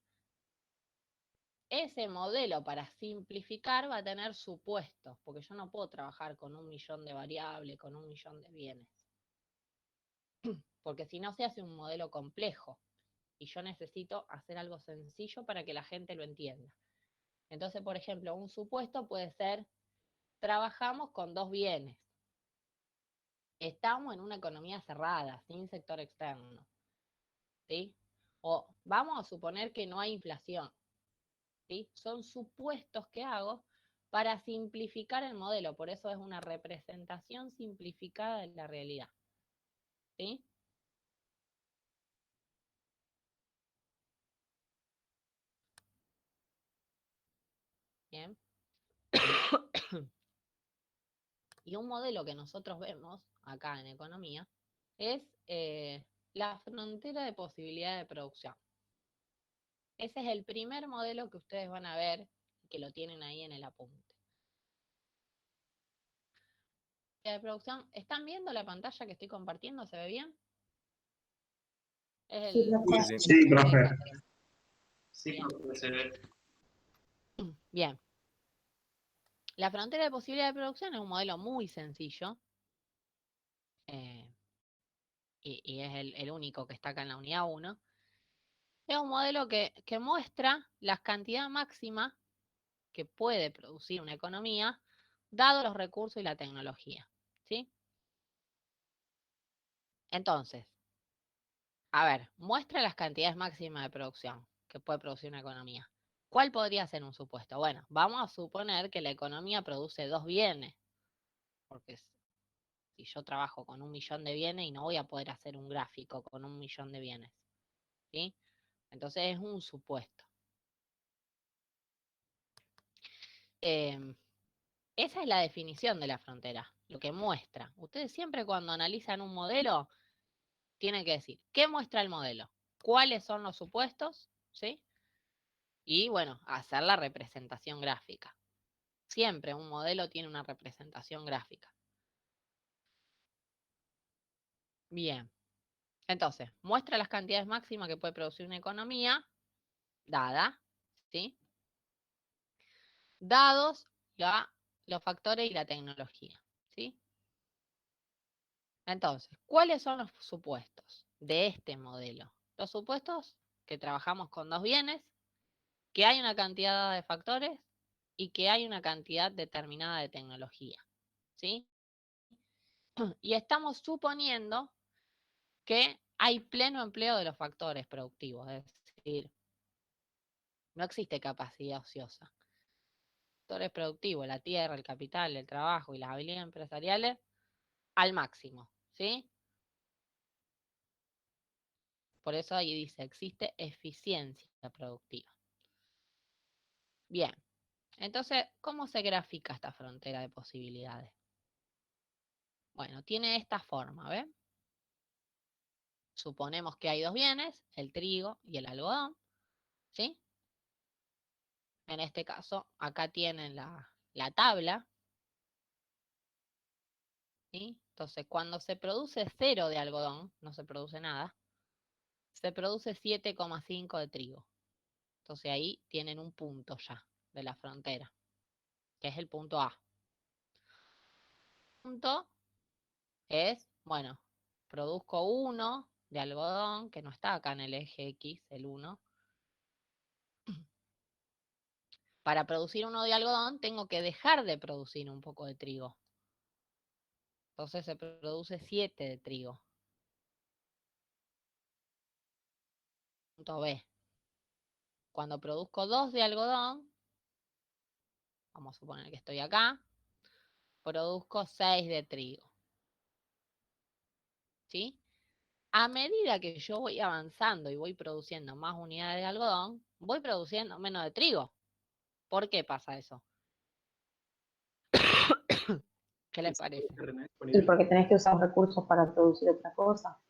Ese modelo, para simplificar, va a tener supuestos, porque yo no puedo trabajar con 1 millón de variables, con 1 millón de bienes. Porque si no se hace un modelo complejo y yo necesito hacer algo sencillo para que la gente lo entienda. Entonces, por ejemplo, un supuesto puede ser, trabajamos con 2 bienes. Estamos en una economía cerrada, sin sector externo. ¿Sí? O vamos a suponer que no hay inflación. ¿Sí? Son supuestos que hago para simplificar el modelo, por eso es una representación simplificada de la realidad. ¿Sí? Bien. Y un modelo que nosotros vemos acá en economía es la frontera de posibilidad de producción. Ese es el primer modelo que ustedes van a ver, que lo tienen ahí en el apunte. De producción, ¿están viendo la pantalla que estoy compartiendo? ¿Se ve bien? Es Sí, profe. Sí, sí, profe. Sí, profe, se ve. Bien. La frontera de posibilidad de producción es un modelo muy sencillo. Y es el único que está acá en la unidad 1. Es un modelo que muestra la cantidad máxima que puede producir una economía, dado los recursos y la tecnología. ¿Sí? Entonces, a ver, muestra las cantidades máximas de producción. que puede producir una economía. ¿Cuál podría ser un supuesto? Bueno, vamos a suponer que la economía produce 2 bienes, porque si yo trabajo con 1 millón de bienes y no voy a poder hacer un gráfico con 1 millón de bienes, ¿sí? Entonces es un supuesto. Esa es la definición de la frontera, lo que muestra. Ustedes siempre cuando analizan un modelo tienen que decir, ¿qué muestra el modelo? ¿Cuáles son los supuestos? ¿Sí? Y bueno, hacer la representación gráfica. Siempre un modelo tiene una representación gráfica. Bien. Entonces, muestra las cantidades máximas que puede producir una economía dada, ¿sí? Dados los factores y la tecnología, ¿sí? Entonces, ¿cuáles son los supuestos de este modelo? Los supuestos que trabajamos con 2 bienes, que hay una cantidad de factores y que hay una cantidad determinada de tecnología, ¿sí? Y estamos suponiendo que hay pleno empleo de los factores productivos, es decir, no existe capacidad ociosa. Factores productivos, la tierra, el capital, el trabajo y las habilidades empresariales al máximo, ¿sí? Por eso ahí dice, existe eficiencia productiva. Bien, entonces, ¿cómo se grafica esta frontera de posibilidades? Bueno, tiene esta forma, ¿ven? Suponemos que hay 2 bienes, el trigo y el algodón, ¿sí? En este caso, acá tienen la tabla, ¿sí? Entonces, cuando se produce 0 de algodón, no se produce nada, se produce 7,5 de trigo. Entonces ahí tienen un punto ya de la frontera, que es el punto A. El punto es, bueno, produzco 1 de algodón, que no está acá en el eje X, el 1. Para producir 1 de algodón tengo que dejar de producir un poco de trigo. Entonces se produce 7 de trigo. Punto B. Cuando produzco 2 de algodón, vamos a suponer que estoy acá, produzco 6 de trigo. ¿Sí? A medida que yo voy avanzando y voy produciendo más unidades de algodón, voy produciendo menos de trigo. ¿Por qué pasa eso? ¿Qué les parece? Y porque tenés que usar recursos para producir otra cosa.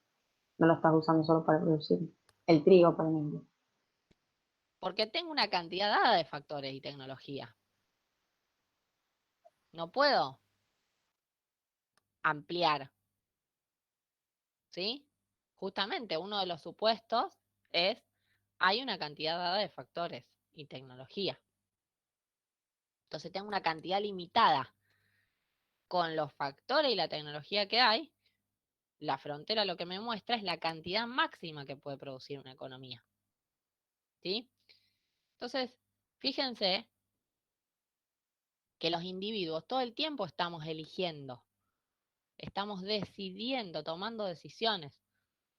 No lo estás usando solo para producir el trigo, por ejemplo. Porque tengo una cantidad dada de factores y tecnología. No puedo ampliar. ¿Sí? Justamente uno de los supuestos es, hay una cantidad dada de factores y tecnología. Entonces tengo una cantidad limitada. Con los factores y la tecnología que hay, la frontera lo que me muestra es la cantidad máxima que puede producir una economía. ¿Sí? Entonces, fíjense que los individuos todo el tiempo estamos eligiendo, estamos decidiendo, tomando decisiones.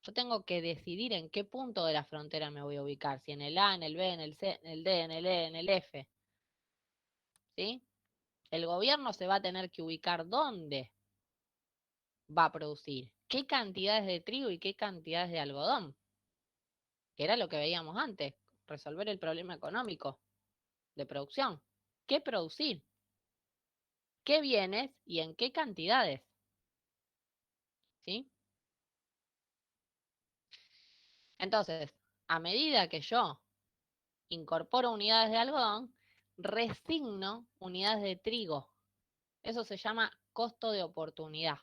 Yo tengo que decidir en qué punto de la frontera me voy a ubicar, si en el A, en el B, en el C, en el D, en el E, en el F. ¿Sí? El gobierno se va a tener que ubicar dónde va a producir, qué cantidades de trigo y qué cantidades de algodón, que era lo que veíamos antes, resolver el problema económico de producción. ¿Qué producir? ¿Qué bienes y en qué cantidades? ¿Sí? Entonces, a medida que yo incorporo unidades de algodón, resigno unidades de trigo. Eso se llama costo de oportunidad.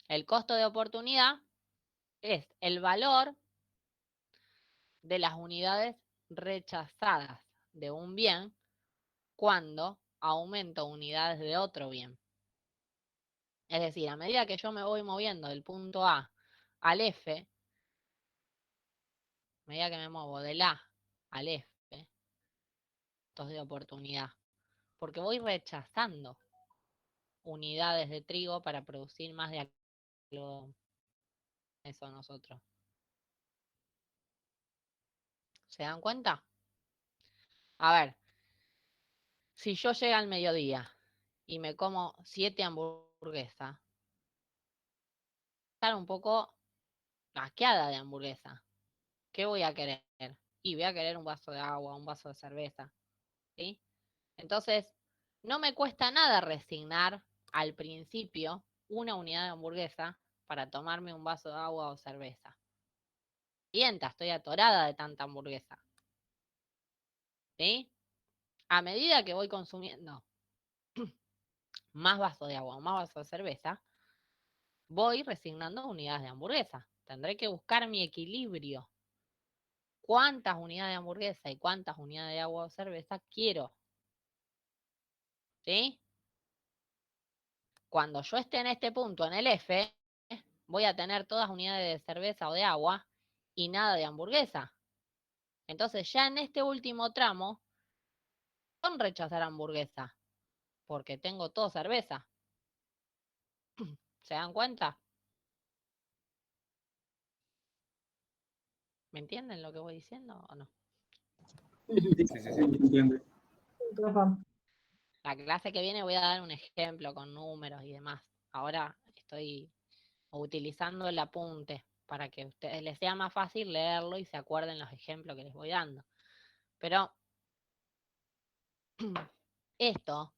El costo de oportunidad es el valor de las unidades rechazadas de un bien cuando aumento unidades de otro bien. Es decir, a medida que yo me voy moviendo del punto A al F, a medida que me muevo del A al F, esto es de oportunidad, porque voy rechazando unidades de trigo para producir más de algodón. Eso nosotros. ¿Se dan cuenta? A ver, si yo llego al mediodía y me como 7 hamburguesas, estar un poco asqueada de hamburguesa. ¿Qué voy a querer? Y voy a querer un vaso de agua, un vaso de cerveza, ¿sí? Entonces, no me cuesta nada resignar al principio una unidad de hamburguesa para tomarme un vaso de agua o cerveza. Sienta, estoy atorada de tanta hamburguesa. ¿Sí? A medida que voy consumiendo más vaso de agua o más vaso de cerveza, voy resignando unidades de hamburguesa. Tendré que buscar mi equilibrio. ¿Cuántas unidades de hamburguesa y cuántas unidades de agua o cerveza quiero? ¿Sí? Cuando yo esté en este punto, en el F, voy a tener todas unidades de cerveza o de agua y nada de hamburguesa. Entonces ya en este último tramo, son rechazar hamburguesa, porque tengo todo cerveza. ¿Se dan cuenta? ¿Me entienden lo que voy diciendo o no? Sí, entiendo. La clase que viene voy a dar un ejemplo con números y demás. Ahora estoy utilizando el apunte para que a ustedes les sea más fácil leerlo y se acuerden los ejemplos que les voy dando. Pero esto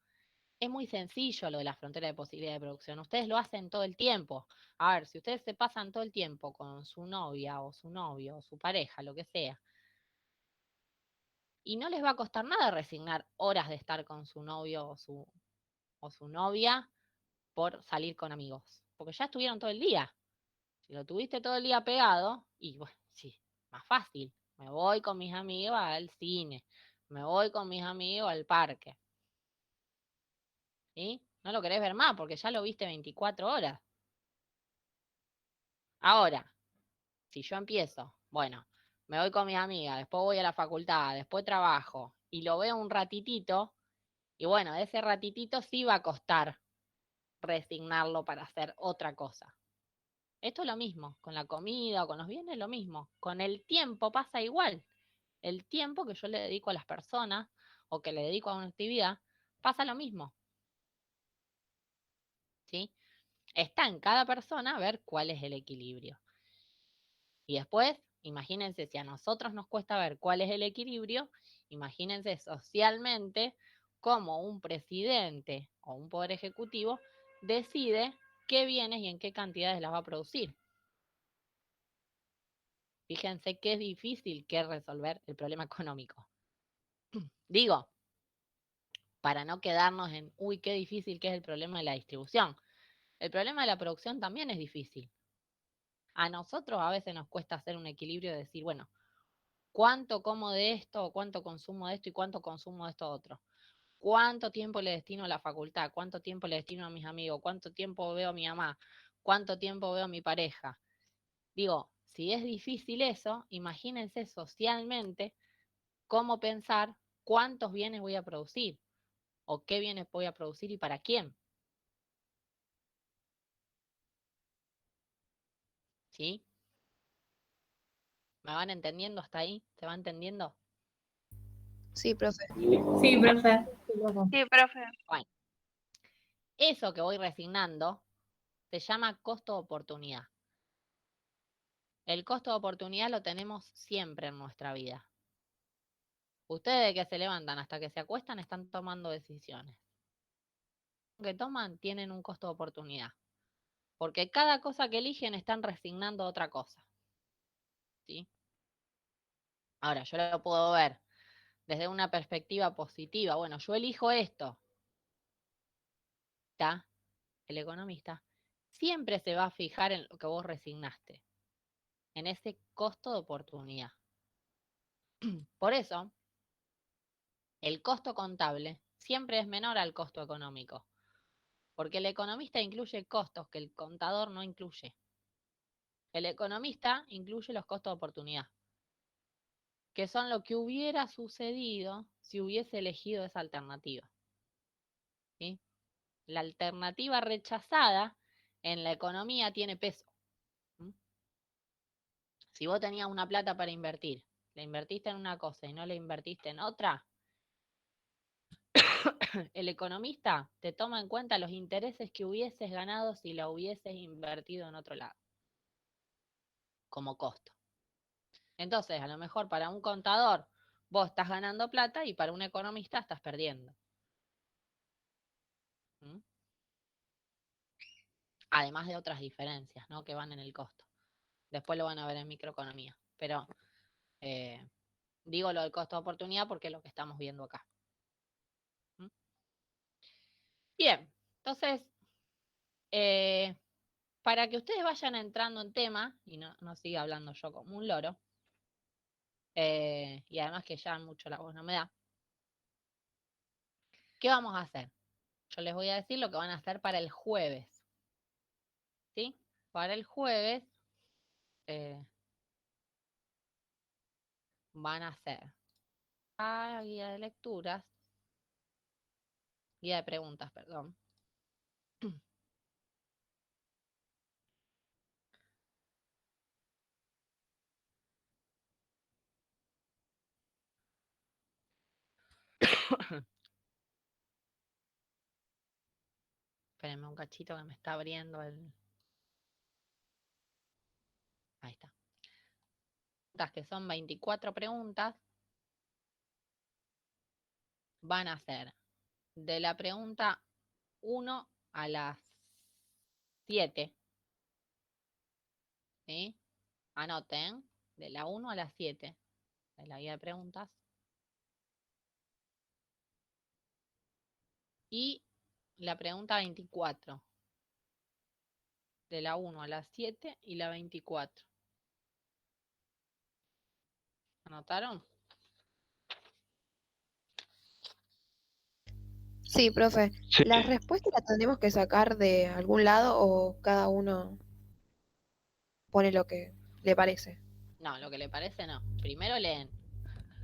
es muy sencillo, lo de la frontera de posibilidad de producción. Ustedes lo hacen todo el tiempo. A ver, si ustedes se pasan todo el tiempo con su novia o su novio o su pareja, lo que sea, y no les va a costar nada resignar horas de estar con su novio o su novia por salir con amigos, porque ya estuvieron todo el día. Si lo tuviste todo el día pegado, y bueno, sí, más fácil. Me voy con mis amigos al cine, me voy con mis amigos al parque. ¿Sí? No lo querés ver más porque ya lo viste 24 horas. Ahora, si yo empiezo, bueno, me voy con mis amigas, después voy a la facultad, después trabajo, y lo veo un ratitito, y bueno, ese ratitito sí va a costar resignarlo para hacer otra cosa. Esto es lo mismo, con la comida o con los bienes, lo mismo. Con el tiempo pasa igual. El tiempo que yo le dedico a las personas o que le dedico a una actividad, pasa lo mismo. ¿Sí? Está en cada persona ver cuál es el equilibrio. Y después, imagínense, si a nosotros nos cuesta ver cuál es el equilibrio, imagínense socialmente cómo un presidente o un poder ejecutivo decide qué bienes y en qué cantidades las va a producir. Fíjense qué difícil que es resolver el problema económico. Digo, para no quedarnos en, uy, qué difícil que es el problema de la distribución. El problema de la producción también es difícil. A nosotros a veces nos cuesta hacer un equilibrio de decir, bueno, ¿cuánto como de esto o cuánto consumo de esto y cuánto consumo de esto otro? ¿Cuánto tiempo le destino a la facultad? ¿Cuánto tiempo le destino a mis amigos? ¿Cuánto tiempo veo a mi mamá? ¿Cuánto tiempo veo a mi pareja? Digo, si es difícil eso, imagínense socialmente cómo pensar cuántos bienes voy a producir o qué bienes voy a producir y para quién. ¿Sí? ¿Me van entendiendo hasta ahí? ¿Se va entendiendo? Sí, profe. Sí, profe. Sí, profe. Bueno, eso que voy resignando se llama costo de oportunidad. El costo de oportunidad lo tenemos siempre en nuestra vida. Ustedes que se levantan hasta que se acuestan están tomando decisiones. Lo que toman tienen un costo de oportunidad. Porque cada cosa que eligen están resignando otra cosa. ¿Sí? Ahora, yo lo puedo ver desde una perspectiva positiva. Bueno, yo elijo esto. ¿Está? El economista siempre se va a fijar en lo que vos resignaste, en ese costo de oportunidad. Por eso, el costo contable siempre es menor al costo económico, porque el economista incluye costos que el contador no incluye. El economista incluye los costos de oportunidad, que son lo que hubiera sucedido si hubiese elegido esa alternativa. ¿Sí? La alternativa rechazada en la economía tiene peso. ¿Mm? Si vos tenías una plata para invertir le invertiste en una cosa y no le invertiste en otra, el economista te toma en cuenta los intereses que hubieses ganado si la hubieses invertido en otro lado, como costo. Entonces, a lo mejor para un contador vos estás ganando plata y para un economista estás perdiendo. ¿Mm? Además de otras diferencias, ¿no?, que van en el costo. Después lo van a ver en microeconomía. Pero digo lo del costo de oportunidad porque es lo que estamos viendo acá. ¿Mm? Bien, entonces, para que ustedes vayan entrando en tema y no siga hablando yo como un loro, y además que ya mucho la voz no me da, ¿qué vamos a hacer? Yo les voy a decir lo que van a hacer para el jueves. ¿Sí? Para el jueves van a hacer guía de lecturas, guía de preguntas, perdón. Espérenme un cachito que me está abriendo el... Ahí está. Que son 24 preguntas. Van a ser de la pregunta 1 a las 7. ¿Sí? Anoten, de la 1 a las 7 de la guía de preguntas. Y la pregunta 24. De la 1 a las 7 y la 24. ¿Anotaron? Sí, profe. Sí. ¿Las respuestas las tendremos que sacar de algún lado o cada uno pone lo que le parece? No, lo que le parece no. Primero leen.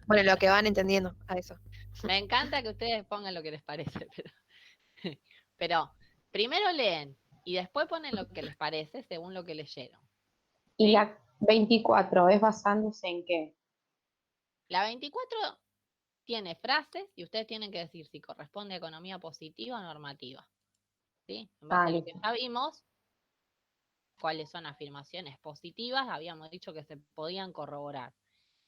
Bueno, lo que van entendiendo a eso. Me encanta que ustedes pongan lo que les parece, pero primero leen y después ponen lo que les parece según lo que leyeron. ¿Y ¿Sí? la 24 es basándose en qué? La 24 tiene frases y ustedes tienen que decir si corresponde a economía positiva o normativa. ¿Sí? En base a lo que Listo. ya vimos, cuáles son afirmaciones positivas, habíamos dicho que se podían corroborar,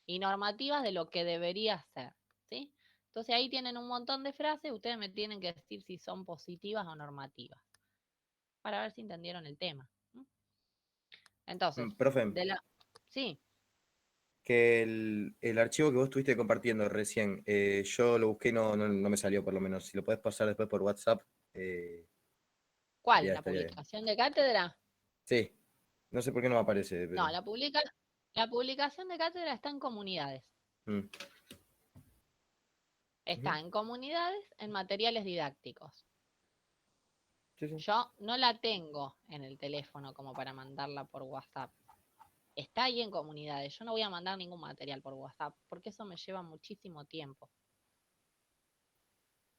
y normativas de lo que debería ser. ¿Sí? Entonces ahí tienen un montón de frases, ustedes me tienen que decir si son positivas o normativas, para ver si entendieron el tema. Entonces, Profe, sí, que el archivo que vos estuviste compartiendo recién, yo lo busqué y no me salió por lo menos. Si lo podés pasar después por WhatsApp. ¿cuál? ¿La estaría bien. publicación de cátedra? Sí, no sé por qué no me aparece. No, Pero... la publicación de cátedra está en comunidades. Mm. Está en comunidades, en materiales didácticos. Sí, sí. Yo no la tengo en el teléfono como para mandarla por WhatsApp. Está ahí en comunidades. Yo no voy a mandar ningún material por WhatsApp, porque eso me lleva muchísimo tiempo.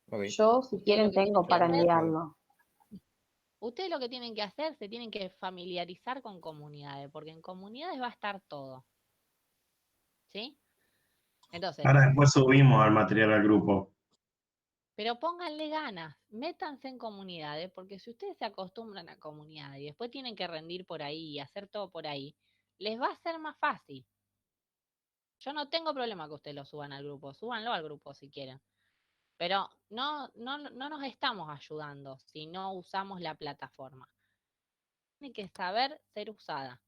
Okay. Yo, si quieren, tengo para enviarlo. Ustedes lo que tienen que hacer, se tienen que familiarizar con comunidades, porque en comunidades va a estar todo. ¿Sí? Entonces, Ahora después subimos el material al grupo. pero pónganle ganas, métanse en comunidades, porque si ustedes se acostumbran a comunidades y después tienen que rendir por ahí y hacer todo por ahí, les va a ser más fácil. Yo no tengo problema que ustedes lo suban al grupo, súbanlo al grupo si quieren. Pero no nos estamos ayudando si no usamos la plataforma. Tiene que saber ser usada,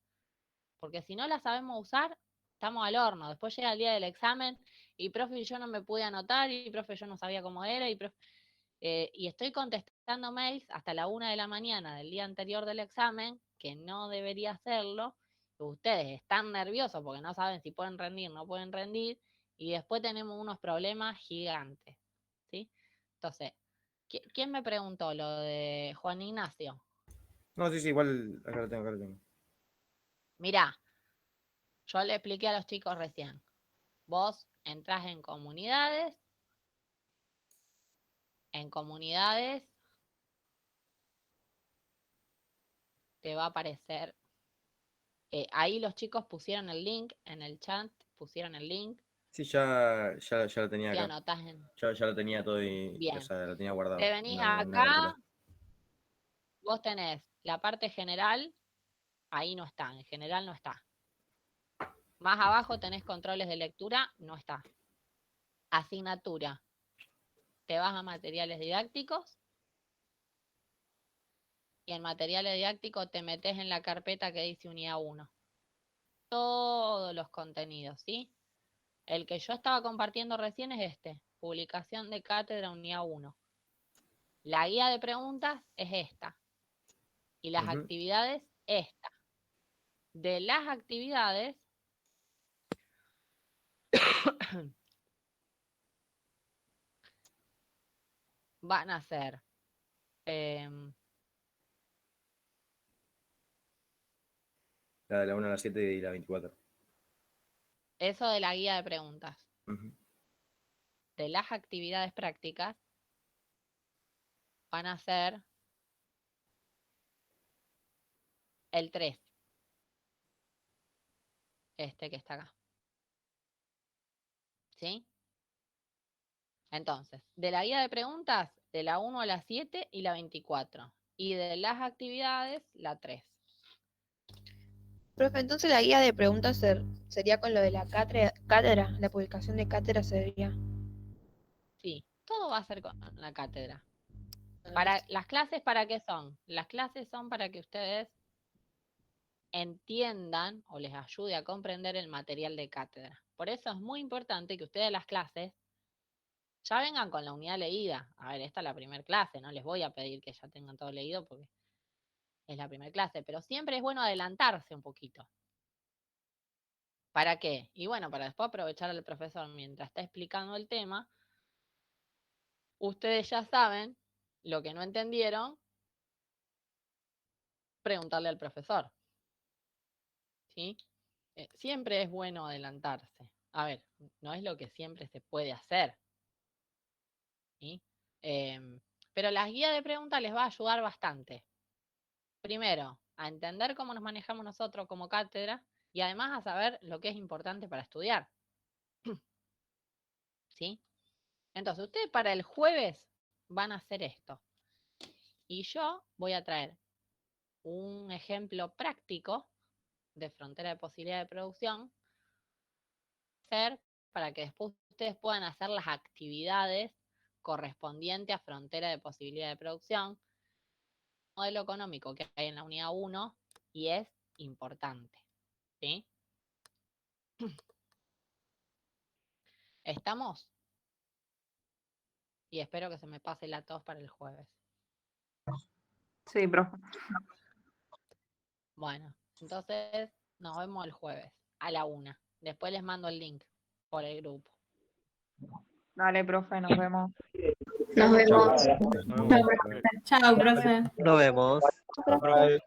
porque si no la sabemos usar, estamos al horno. Después llega el día del examen y profe, yo no me pude anotar, y profe, yo no sabía cómo era, y estoy contestando mails hasta la 1 de la mañana del día anterior del examen, que no debería hacerlo. Ustedes están nerviosos porque no saben si pueden rendir, no pueden rendir, y después tenemos unos problemas gigantes, ¿sí? Entonces, ¿quién me preguntó lo de Juan Ignacio? No, sí, igual acá lo tengo. Mirá, yo le expliqué a los chicos recién. Vos entrás en comunidades te va a aparecer, ahí los chicos pusieron el link en el chat pusieron el link. Sí, ya lo tenía Si acá. anotás en... Ya lo tenía todo y, Bien. o sea, lo tenía guardado. Te venís No acá, recuerdo. vos tenés la parte general, ahí no está, en general no está. Más abajo tenés controles de lectura, no está. Asignatura. Te vas a materiales didácticos y en materiales didácticos te metes en la carpeta que dice unidad 1. Todos los contenidos, ¿sí? El que yo estaba compartiendo recién es este, publicación de cátedra unidad 1. La guía de preguntas es esta. Y las actividades, esta. De las actividades, van a ser La de la 1 a la 7 y la 24. eso de la guía de preguntas. Ujú. De las actividades prácticas, van a ser el 3. Este que está acá. ¿Sí? Entonces, de la guía de preguntas, de la 1 a la 7 y la 24. Y de las actividades, la 3. Profe, entonces la guía de preguntas sería con lo de la cátedra, la publicación de cátedra sería. Sí, todo va a ser con la cátedra. Para las clases, ¿para qué son? Las clases son para que ustedes entiendan o les ayude a comprender el material de cátedra. Por eso es muy importante que ustedes las clases ya vengan con la unidad leída. A ver, esta es la primera clase, no les voy a pedir que ya tengan todo leído porque es la primera clase, pero siempre es bueno adelantarse un poquito. ¿Para qué? Y bueno, para después aprovechar al profesor mientras está explicando el tema, ustedes ya saben lo que no entendieron, preguntarle al profesor. ¿Sí? Siempre es bueno adelantarse. A ver, no es lo que siempre se puede hacer. ¿Sí? Pero las guías de preguntas les va a ayudar bastante. Primero, a entender cómo nos manejamos nosotros como cátedra y además a saber lo que es importante para estudiar. ¿Sí? Entonces, ustedes para el jueves van a hacer esto. Y yo voy a traer un ejemplo práctico de frontera de posibilidad de producción para que después ustedes puedan hacer las actividades correspondientes a frontera de posibilidad de producción, modelo económico que hay en la unidad 1 y es importante. ¿Sí? ¿Estamos? Y espero que se me pase la tos para el jueves. Sí, profe. Bueno, entonces nos vemos el jueves a la 1. Después les mando el link por el grupo. Dale, profe, nos vemos. Nos vemos. Chao, profe. Nos vemos. Profe.